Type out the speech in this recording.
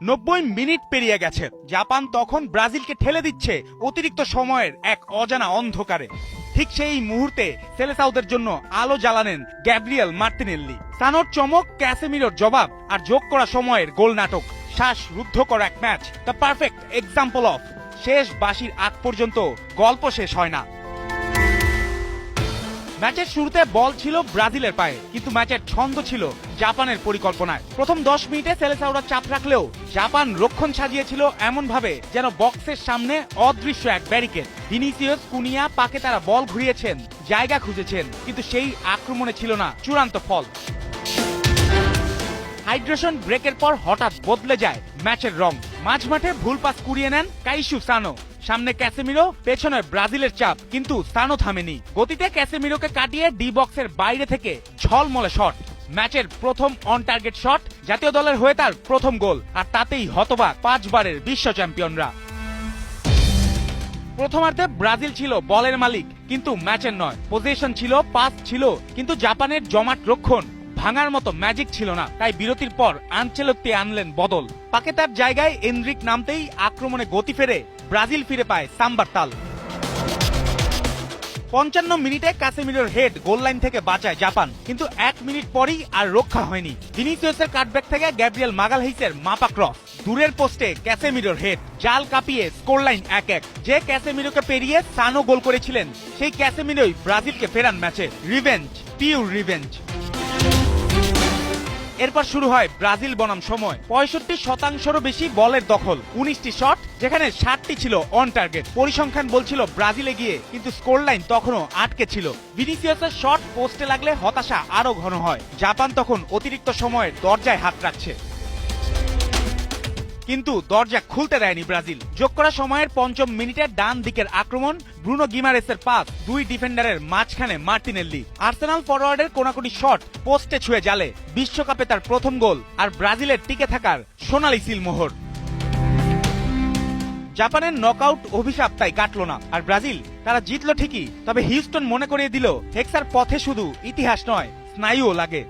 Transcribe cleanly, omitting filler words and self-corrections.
90 minute পেরিয়ে গেছে। Japan তখন ব্রাজিলকে ঠেলে দিচ্ছে অতিরিক্ত সময়ের এক অজানা অন্ধকারে। ঠিক সেই মুহূর্তে সেলেসাওদের জন্য আলো জ্বালানেন গ্যাব্রিয়েল মার্তিনেল্লি। সানোর চমক, ক্যাসেমিরোর জবাব আর যোগ করা সময়ের গোল নাটক, শ্বাস রুদ্ধ করা এক match, the perfect example of শেষ বাঁশির আগ পর্যন্ত গল্প শেষ হয় না। ম্যাচের শুরুতে বল ছিল ব্রাজিলের পায়ে, কিন্তু ম্যাচের ছন্দ ছিল জাপানের পরিকল্পনায়। প্রথম 10 মিনিটে সেলেসাওরা চাপ রাখলেও জাপান রক্ষণ সাজিয়েছিল এমন ভাবে যেন বক্সের সামনে অদৃশ্য এক ব্যারিকেড। ভিনিসিয়াস, কুনিয়া, পাকে তারা বল ঘুরিয়েছেন, জায়গা খুঁজেছেন, কিন্তু সেই আক্রমণে ছিল না চূড়ান্ত ফল। হাইড্রেশন ব্রেকের পর হঠাৎ বদলে যায় ম্যাচের রং। মাঝমাঠে ভুল পাস কুড়িয়ে নেন কাইসু সানো, সামনে ক্যাসেমিরো, পেছনে ব্রাজিলের চাপ, কিন্তু সানো থামেনি। গতিতে ক্যাসেমিরোকে কাটিয়ে ডি বক্সের বাইরে থেকে ঝলমলে শট, ম্যাচের প্রথম অন টার্গেট শট, জাতীয় দলের হয়ে তার প্রথম গোল, আর তাতেই হতবাক 5 বারের বিশ্ব চ্যাম্পিয়নরা। প্রথমার্ধে ব্রাজিল ছিল বলের মালিক, কিন্তু ম্যাচের নয়। পজিশন ছিল, পাস ছিল, কিন্তু জাপানের জমাট রক্ষণ ভাঙার মতো ম্যাজিক ছিল না। তাই বিরতির পর আনচেলত্তি আনলেন বদল। পাকে তার জায়গায় এনরিক নামতেই আক্রমণে গতি ফেরে ব্রাজিল ফিরে পায় সাম্বার তাল। 55 মিনিটে কাসেমিরোর হেড গোল লাইন থেকে বাঁচায় জাপান, কিন্তু 1 মিনিট পরই আর রক্ষা হয়নি। ভিনিসিয়াসের কাটব্যাক থেকে গ্যাব্রিয়েল মাগালহাইসের মাপা ক্রস, দূরের পোস্টে ক্যাসেমিরোর হেড, জাল কাঁপিয়ে স্কোর লাইন 1-1। যে ক্যাসেমিরোকে পেরিয়ে সানো গোল করেছিলেন, সেই ক্যাসেমিরোই ব্রাজিলকে ফেরান ম্যাচে। Revenge, pure revenge. এরপর শুরু হয় ব্রাজিল বনাম সময়। 65%রও বেশি বলের দখল, 19টি শট, যেখানে 7টি ছিল অন টার্গেট। পরিসংখ্যান বলছিল ব্রাজিল এগিয়ে, কিন্তু স্কোর লাইন তখনও আটকে ছিল। ভিনিসিয়াসের শট পোস্টে লাগলে হতাশা আরো ঘন হয়। জাপান তখন অতিরিক্ত সময়ের দরজায় হাত রাখছে, কিন্তু দরজা খুলতে দেয়নি ব্রাজিল। যোগ করা সময়ের 5ম মিনিটে ডান দিকের আক্রমণ, ব্রুনো গিমারেসের পাস, 2 ডিফেন্ডারের মাঝখানে মার্তিনেল্লি। আর্সেনাল ফরওয়ার্ডের কোনাকুনি শট পোস্টে ছুঁয়ে জালে। বিশ্বকাপে তার প্রথম গোল, আর ব্রাজিলের টিকে থাকার সোনালি সিলমোহর। জাপানের নকআউট অভিশাপ তাই কাটলো না, আর ব্রাজিল তারা জিতলো ঠিকই, তবে হিউস্টন মনে করিয়ে দিল হেক্সার পথে শুধু ইতিহাস নয়, স্নায়ুও লাগে।